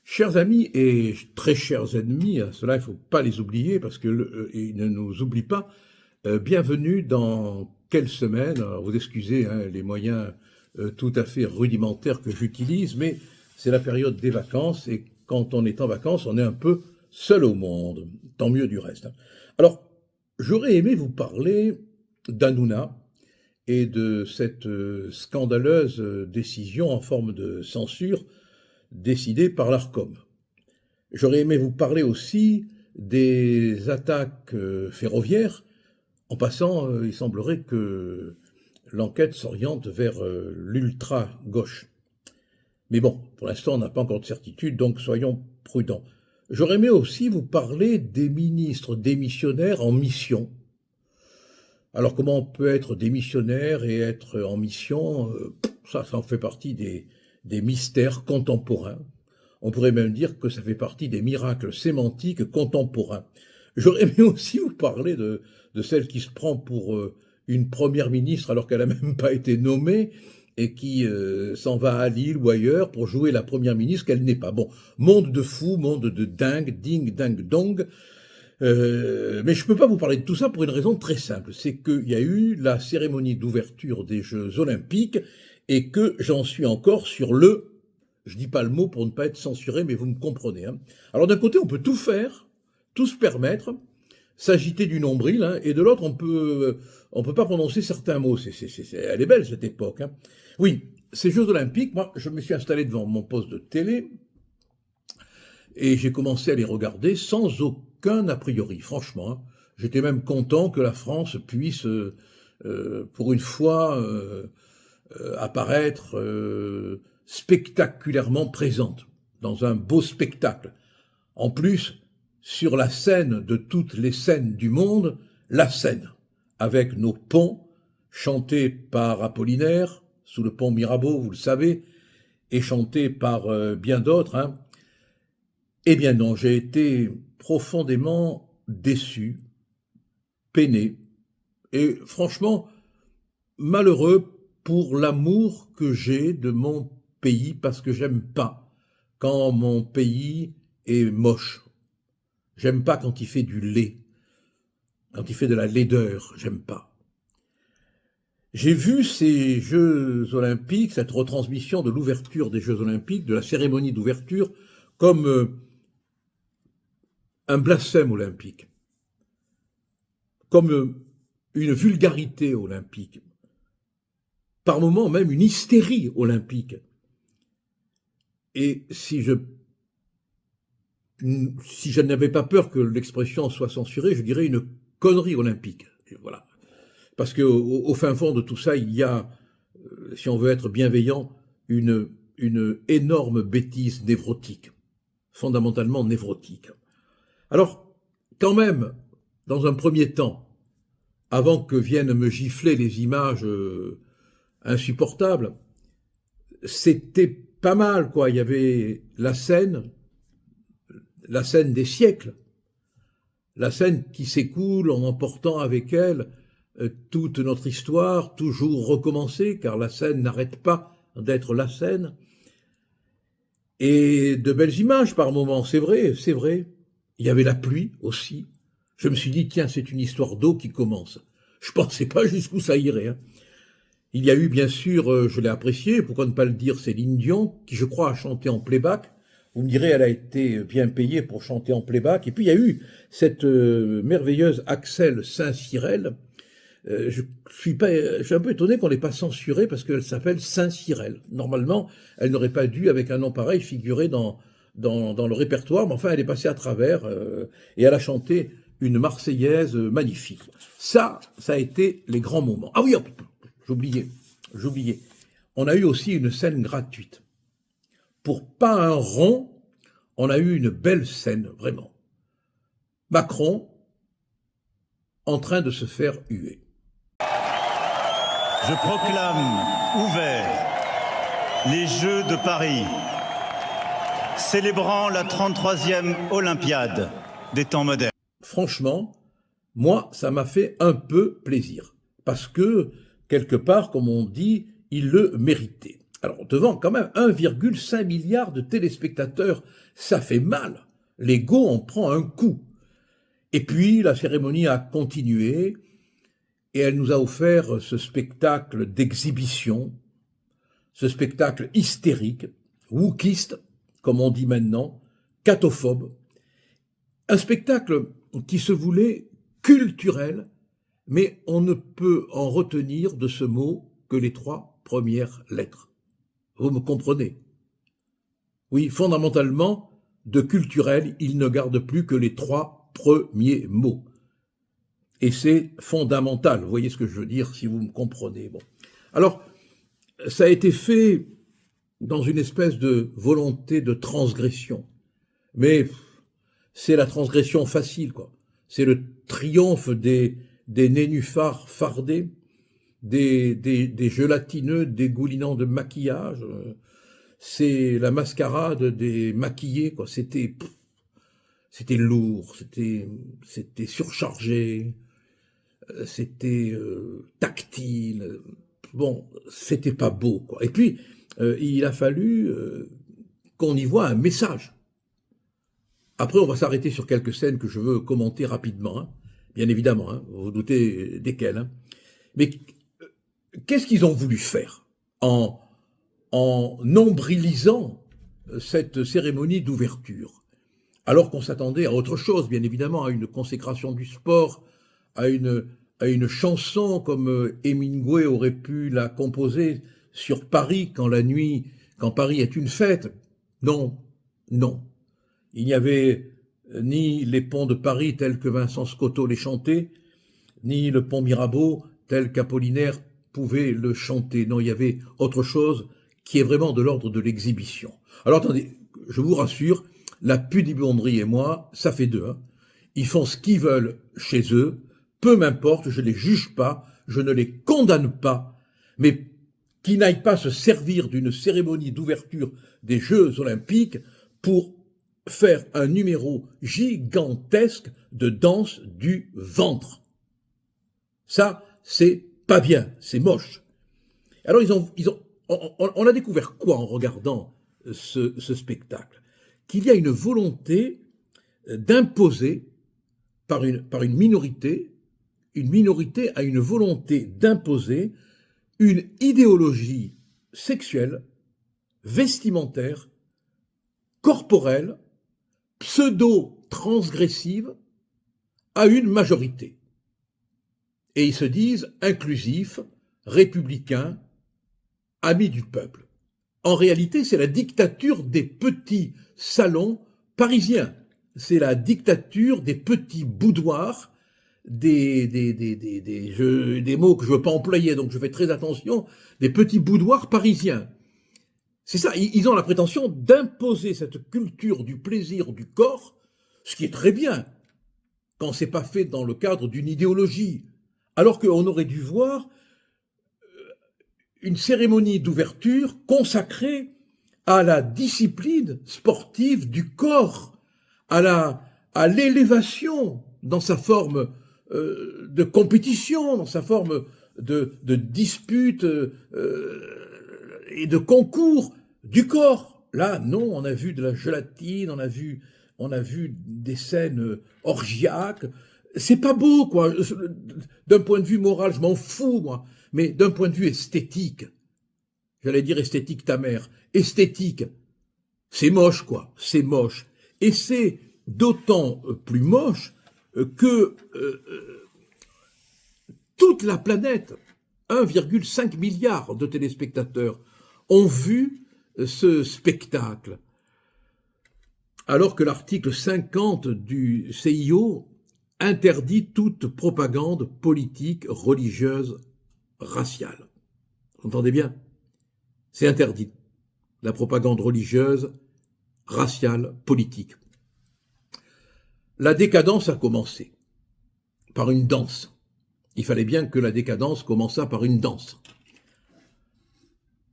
Chers amis et très chers ennemis, cela il ne faut pas les oublier parce qu'ils ne nous oublient pas. Bienvenue dans quelle semaine? Alors vous excusez les moyens tout à fait rudimentaires que j'utilise, mais c'est la période des vacances et quand on est en vacances, on est un peu seul au monde. Tant mieux du reste. Alors, j'aurais aimé vous parler d'Hanouna et de cette scandaleuse décision en forme de censure décidée par l'Arcom. J'aurais aimé vous parler aussi des attaques ferroviaires. En passant, il semblerait que l'enquête s'oriente vers l'ultra-gauche. Mais bon, pour l'instant, on n'a pas encore de certitude, donc soyons prudents. J'aurais aimé aussi vous parler des ministres démissionnaires en mission. Alors comment on peut être démissionnaire et être en mission? Ça en fait partie des mystères contemporains. On pourrait même dire que ça fait partie des miracles sémantiques contemporains. J'aurais aimé aussi vous parler de celle qui se prend pour une première ministre alors qu'elle n'a même pas été nommée et qui s'en va à Lille ou ailleurs pour jouer la première ministre qu'elle n'est pas. Bon, monde de fou, monde de dingue, ding, ding, dong. Mais je ne peux pas vous parler de tout ça pour une raison très simple, c'est qu'il y a eu la cérémonie d'ouverture des Jeux Olympiques et que j'en suis encore sur je dis pas le mot pour ne pas être censuré, mais vous me comprenez. Alors d'un côté, on peut tout faire, tout se permettre, s'agiter du nombril, et de l'autre, on peut pas prononcer certains mots. Elle est belle cette époque. Oui, ces Jeux Olympiques, moi, je me suis installé devant mon poste de télé et j'ai commencé à les regarder sans aucun a priori, franchement. J'étais même content que la France puisse, pour une fois, apparaître spectaculairement présente, dans un beau spectacle. En plus, sur la scène de toutes les scènes du monde, la scène, avec nos ponts, chantés par Apollinaire, sous le pont Mirabeau, vous le savez, et chantés par bien d'autres. Eh bien non, j'ai été profondément déçu, peiné, et franchement malheureux pour l'amour que j'ai de mon pays, parce que j'aime pas quand mon pays est moche. J'aime pas quand il fait du lait, quand il fait de la laideur, j'aime pas. J'ai vu ces Jeux Olympiques, cette retransmission de l'ouverture des Jeux Olympiques, de la cérémonie d'ouverture, comme un blasphème olympique, comme une vulgarité olympique, par moments même une hystérie olympique. Et si je n'avais pas peur que l'expression soit censurée, je dirais une connerie olympique. Et voilà. Parce qu'au fin fond de tout ça, il y a, si on veut être bienveillant, une énorme bêtise névrotique, fondamentalement névrotique. Alors, quand même, dans un premier temps, avant que viennent me gifler les images insupportables, c'était pas mal, quoi. Il y avait la scène des siècles, la scène qui s'écoule en emportant avec elle toute notre histoire, toujours recommencée, car la scène n'arrête pas d'être la scène. Et de belles images par moments, c'est vrai, c'est vrai. Il y avait la pluie aussi. Je me suis dit, tiens, c'est une histoire d'eau qui commence. Je pensais pas jusqu'où ça irait. Il y a eu, bien sûr, je l'ai apprécié, pourquoi ne pas le dire, Céline Dion, qui je crois a chanté en playback. Vous me direz, elle a été bien payée pour chanter en playback. Et puis il y a eu cette merveilleuse Axel Saint-Cyrel. Je suis un peu étonné qu'on l'ait pas censurée parce qu'elle s'appelle Saint-Cyrel. Normalement, elle n'aurait pas dû, avec un nom pareil, figurer dans le répertoire, mais enfin, elle est passée à travers et elle a chanté une Marseillaise magnifique. Ça a été les grands moments. Ah oui, j'oubliais. On a eu aussi une scène gratuite. Pour pas un rond, on a eu une belle scène, vraiment. Macron en train de se faire huer. Je proclame ouverts les Jeux de Paris, célébrant la 33e Olympiade des temps modernes. Franchement, moi, ça m'a fait un peu plaisir, parce que, quelque part, comme on dit, il le méritait. Alors, devant quand même 1,5 milliard de téléspectateurs, ça fait mal. L'ego en prend un coup. Et puis, la cérémonie a continué et elle nous a offert ce spectacle d'exhibition, ce spectacle hystérique, wokiste, comme on dit maintenant, catophobe, un spectacle qui se voulait culturel, mais on ne peut en retenir de ce mot que les 3 premières lettres. Vous me comprenez? Oui, fondamentalement, de culturel, il ne garde plus que les 3 premiers mots. Et c'est fondamental, vous voyez ce que je veux dire, si vous me comprenez. Bon. Alors, ça a été fait dans une espèce de volonté de transgression. Mais c'est la transgression facile, quoi. C'est le triomphe des nénuphars fardés, des gélatineux dégoulinants de maquillage. C'est la mascarade des maquillés, quoi. C'était lourd, c'était surchargé, c'était tactile. Bon, c'était pas beau, quoi. Et puis, il a fallu qu'on y voit un message. Après, on va s'arrêter sur quelques scènes que je veux commenter rapidement, hein. Bien évidemment, hein, vous vous doutez desquelles. Hein. Mais qu'est-ce qu'ils ont voulu faire en nombrilisant cette cérémonie d'ouverture, alors qu'on s'attendait à autre chose, bien évidemment, à une consécration du sport, à une chanson comme Hemingway aurait pu la composer sur Paris quand Paris est une fête. Non, non. Il n'y avait ni les ponts de Paris tels que Vincent Scotto les chantait, ni le pont Mirabeau tel qu'Apollinaire pouvait le chanter. Non, il y avait autre chose qui est vraiment de l'ordre de l'exhibition. Alors attendez, je vous rassure, la pudibonderie et moi, ça fait deux. Hein. Ils font ce qu'ils veulent chez eux, peu m'importe, je ne les juge pas, je ne les condamne pas, mais qu'ils n'aillent pas se servir d'une cérémonie d'ouverture des Jeux Olympiques pour faire un numéro gigantesque de danse du ventre. Ça, c'est pas bien, c'est moche. Alors on a découvert quoi en regardant ce spectacle? Qu'il y a une volonté d'imposer par une minorité a une volonté d'imposer une idéologie sexuelle, vestimentaire, corporelle, pseudo-transgressive à une majorité. Et ils se disent inclusifs, républicains, amis du peuple. En réalité, c'est la dictature des petits salons parisiens. C'est la dictature des petits boudoirs, des mots que je ne veux pas employer, donc je fais très attention, des petits boudoirs parisiens. C'est ça, ils ont la prétention d'imposer cette culture du plaisir du corps, ce qui est très bien, quand c'est pas fait dans le cadre d'une idéologie. Alors qu'on aurait dû voir une cérémonie d'ouverture consacrée à la discipline sportive du corps, à l'élévation dans sa forme de compétition, dans sa forme de dispute et de concours du corps. Là, non, on a vu de la gélatine, on a vu des scènes orgiaques. C'est pas beau, quoi. D'un point de vue moral, je m'en fous, moi. Mais d'un point de vue esthétique, j'allais dire esthétique ta mère, esthétique, c'est moche, quoi. C'est moche. Et c'est d'autant plus moche que toute la planète, 1,5 milliard de téléspectateurs, ont vu ce spectacle. Alors que l'article 50 du CIO interdit toute propagande politique, religieuse, raciale. Vous entendez bien? C'est interdit. La propagande religieuse, raciale, politique. La décadence a commencé par une danse. Il fallait bien que la décadence commençât par une danse.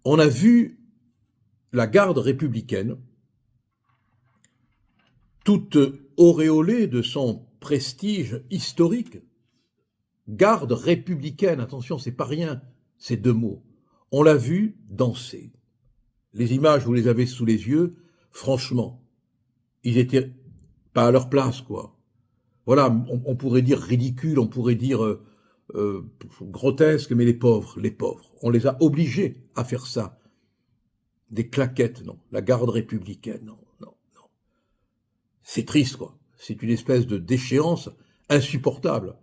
On a vu la garde républicaine, toute auréolée de son prestige historique, garde républicaine, attention, c'est pas rien, ces deux mots. On l'a vu danser. Les images, vous les avez sous les yeux, franchement, ils étaient pas à leur place, quoi. Voilà, on pourrait dire ridicule, on pourrait dire grotesque, mais les pauvres, on les a obligés à faire ça. Des claquettes, non. La garde républicaine, non, non, non. C'est triste, quoi. C'est une espèce de déchéance insupportable.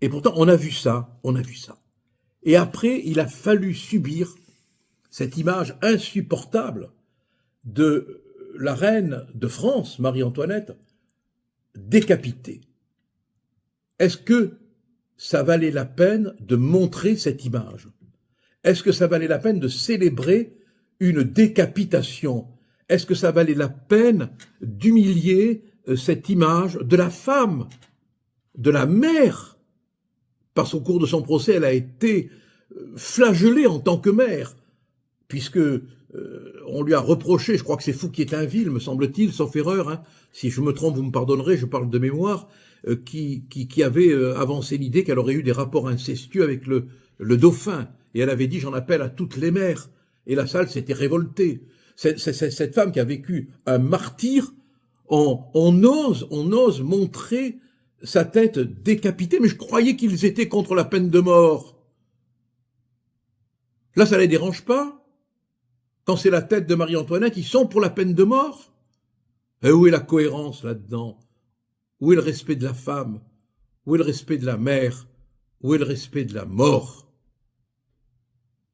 Et pourtant, on a vu ça, on a vu ça. Et après, il a fallu subir cette image insupportable de la reine de France, Marie-Antoinette, décapitée. Est-ce que ça valait la peine de montrer cette image? Est-ce que ça valait la peine de célébrer une décapitation? Est-ce que ça valait la peine d'humilier cette image de la femme, de la mère? Parce qu'au cours de son procès, elle a été flagellée en tant que mère, puisque on lui a reproché, je crois que c'est Fouquier-Tinville, me semble-t-il, sauf erreur, hein, si je me trompe, vous me pardonnerez, je parle de mémoire, qui avait avancé l'idée qu'elle aurait eu des rapports incestueux avec le dauphin, et elle avait dit « j'en appelle à toutes les mères », et la salle s'était révoltée. Cette femme qui a vécu un martyre, on ose montrer sa tête décapitée, mais je croyais qu'ils étaient contre la peine de mort. Là, ça les dérange pas? Quand c'est la tête de Marie-Antoinette, ils sont pour la peine de mort? Et où est la cohérence là-dedans? Où est le respect de la femme? Où est le respect de la mère? Où est le respect de la mort?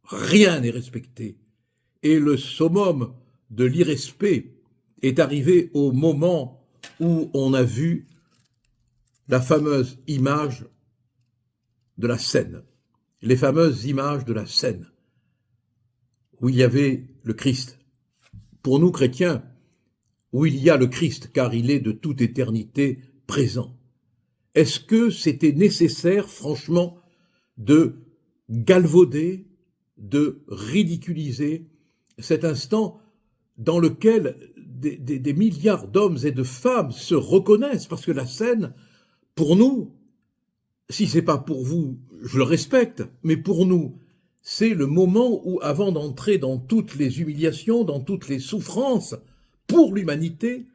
Rien n'est respecté. Et le summum de l'irrespect est arrivé au moment où on a vu la fameuse image de la Seine, les fameuses images de la Seine, où il y avait le Christ. Pour nous chrétiens, où il y a le Christ, car il est de toute éternité présent. Est-ce que c'était nécessaire, franchement, de galvauder, de ridiculiser cet instant dans lequel des milliards d'hommes et de femmes se reconnaissent? Parce que la scène, pour nous, si c'est pas pour vous, je le respecte, mais pour nous, c'est le moment où, avant d'entrer dans toutes les humiliations, dans toutes les souffrances pour l'humanité,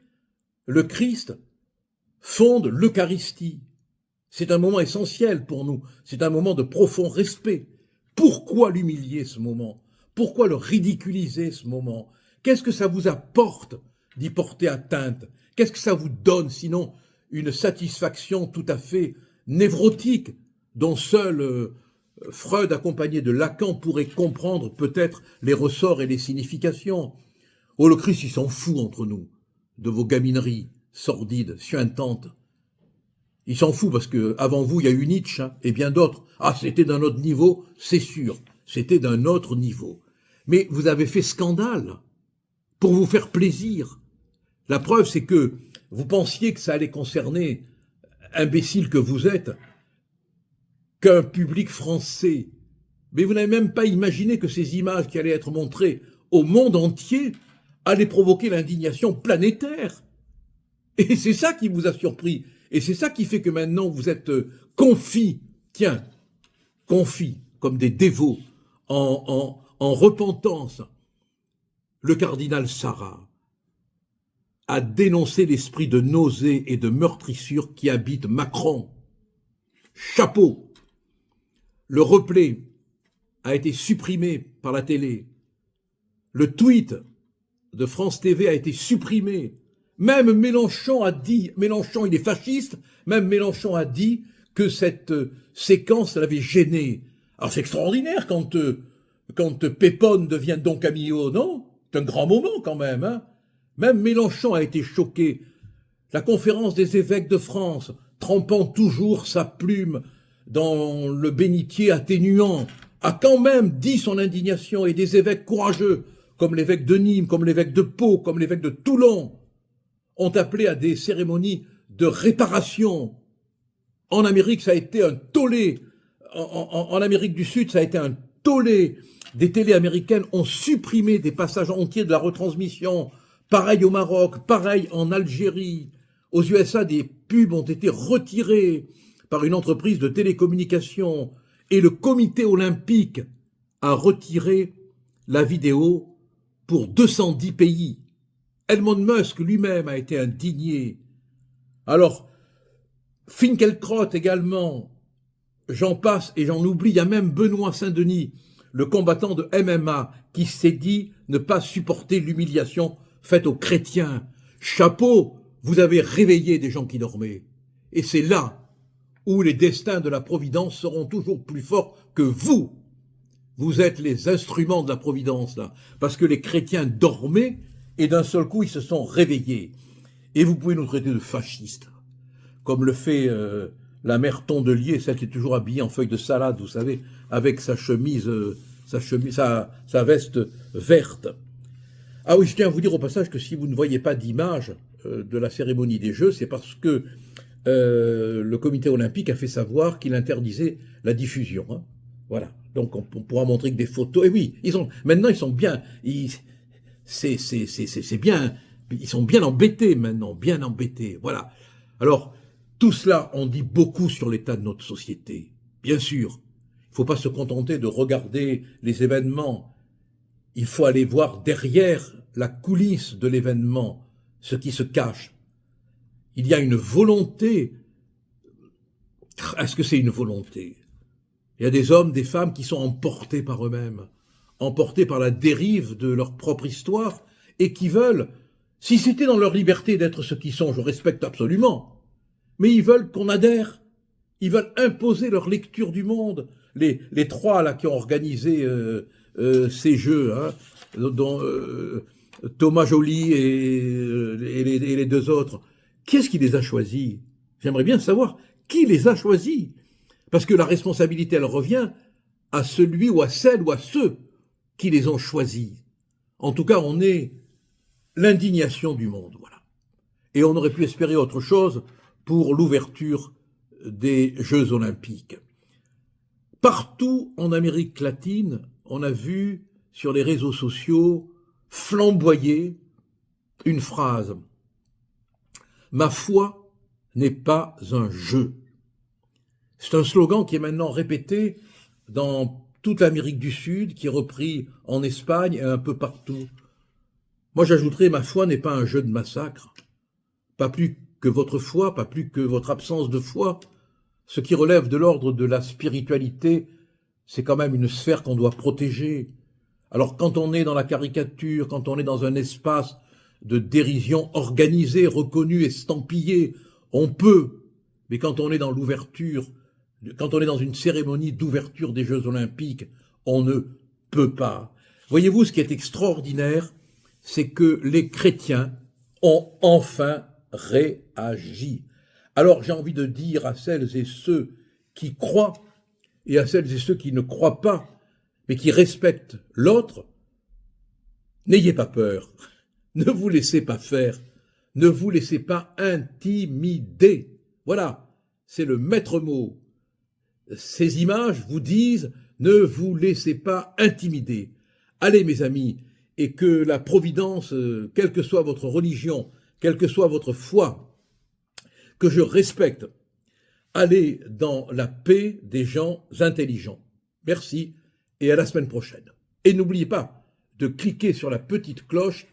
le Christ fonde l'Eucharistie. C'est un moment essentiel pour nous, c'est un moment de profond respect. Pourquoi l'humilier ce moment? Pourquoi le ridiculiser ce moment? Qu'est-ce que ça vous apporte d'y porter atteinte? Qu'est-ce que ça vous donne sinon une satisfaction tout à fait névrotique dont seul Freud, accompagné de Lacan, pourrait comprendre peut-être les ressorts et les significations? Oh, le Christ, il s'en fout entre nous de vos gamineries sordides, suintantes. Il s'en fout parce que avant vous, il y a eu Nietzsche et bien d'autres. Ah, c'était d'un autre niveau, c'est sûr. C'était d'un autre niveau. Mais vous avez fait scandale pour vous faire plaisir. La preuve, c'est que vous pensiez que ça allait concerner, imbécile que vous êtes, qu'un public français. Mais vous n'avez même pas imaginé que ces images qui allaient être montrées au monde entier allaient provoquer l'indignation planétaire. Et c'est ça qui vous a surpris. Et c'est ça qui fait que maintenant vous êtes confits, confits, comme des dévots, en repentance. Le cardinal Sarrat a dénoncé l'esprit de nausée et de meurtrissure qui habite Macron. Chapeau! Le replay a été supprimé par la télé. Le tweet de France TV a été supprimé. Même Mélenchon a dit, Mélenchon il est fasciste, même Mélenchon a dit que cette séquence l'avait gêné. Alors c'est extraordinaire quand Pépone devient Don Camillo, non? C'est un grand moment quand même, hein? Même Mélenchon a été choqué. La conférence des évêques de France, trempant toujours sa plume dans le bénitier atténuant, a quand même dit son indignation, et des évêques courageux, comme l'évêque de Nîmes, comme l'évêque de Pau, comme l'évêque de Toulon, ont appelé à des cérémonies de réparation. En Amérique, ça a été un tollé. En Amérique du Sud, ça a été un tollé. Des télés américaines ont supprimé des passages entiers de la retransmission. Pareil au Maroc, pareil en Algérie. Aux USA, des pubs ont été retirées par une entreprise de télécommunications. Et le comité olympique a retiré la vidéo pour 210 pays. Elon Musk lui-même a été indigné. Alors, Finkielkraut également, j'en passe et j'en oublie, il y a même Benoît Saint-Denis, le combattant de MMA, qui s'est dit ne pas supporter l'humiliation faite aux chrétiens. Chapeau, vous avez réveillé des gens qui dormaient. Et c'est là où les destins de la Providence seront toujours plus forts que vous. Vous êtes les instruments de la Providence, là. Parce que les chrétiens dormaient et d'un seul coup, ils se sont réveillés. Et vous pouvez nous traiter de fascistes, comme le fait la mère Tondelier, celle qui est toujours habillée en feuilles de salade, vous savez, avec sa chemise, sa veste verte. Ah oui, je tiens à vous dire au passage que si vous ne voyez pas d'image de la cérémonie des Jeux, c'est parce que le comité olympique a fait savoir qu'il interdisait la diffusion. Hein. Voilà. Donc on pourra montrer que des photos. Et oui, maintenant ils sont bien. C'est bien. Ils sont bien embêtés maintenant, bien embêtés. Voilà. Alors tout cela, on dit beaucoup sur l'état de notre société. Bien sûr, il ne faut pas se contenter de regarder les événements. Il faut aller voir derrière la coulisse de l'événement, ce qui se cache. Il y a une volonté. Est-ce que c'est une volonté? Il y a des hommes, des femmes qui sont emportés par eux-mêmes, emportés par la dérive de leur propre histoire, et qui veulent, si c'était dans leur liberté d'être ce qu'ils sont, je respecte absolument, mais ils veulent qu'on adhère, ils veulent imposer leur lecture du monde. Les trois là qui ont organisé ces jeux, hein, dont Thomas Joly et les deux autres, qui est-ce qui les a choisis? J'aimerais bien savoir qui les a choisis. Parce que la responsabilité, elle revient à celui ou à celle ou à ceux qui les ont choisis. En tout cas, on est l'indignation du monde, voilà. Et on aurait pu espérer autre chose pour l'ouverture des Jeux Olympiques. Partout en Amérique latine, on a vu sur les réseaux sociaux flamboyer une phrase. Ma foi n'est pas un jeu. C'est un slogan qui est maintenant répété dans toute l'Amérique du Sud, qui est repris en Espagne et un peu partout. Moi, j'ajouterais, ma foi n'est pas un jeu de massacre. Pas plus que votre foi, pas plus que votre absence de foi. Ce qui relève de l'ordre de la spiritualité, c'est quand même une sphère qu'on doit protéger. Alors, quand on est dans la caricature, quand on est dans un espace de dérision organisé, reconnu, estampillé, on peut. Mais quand on est dans l'ouverture, quand on est dans une cérémonie d'ouverture des Jeux Olympiques, on ne peut pas. Voyez-vous, ce qui est extraordinaire, c'est que les chrétiens ont enfin réagi. Alors j'ai envie de dire à celles et ceux qui croient et à celles et ceux qui ne croient pas, mais qui respectent l'autre, n'ayez pas peur, ne vous laissez pas faire, ne vous laissez pas intimider. Voilà, c'est le maître mot. Ces images vous disent, ne vous laissez pas intimider. Allez mes amis, et que la Providence, quelle que soit votre religion, quelle que soit votre foi, que je respecte, allez dans la paix des gens intelligents. Merci et à la semaine prochaine. Et n'oubliez pas de cliquer sur la petite cloche,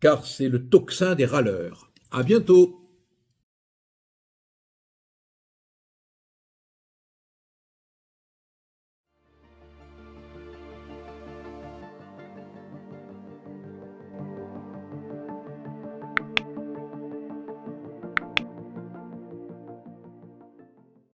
car c'est le tocsin des râleurs. À bientôt.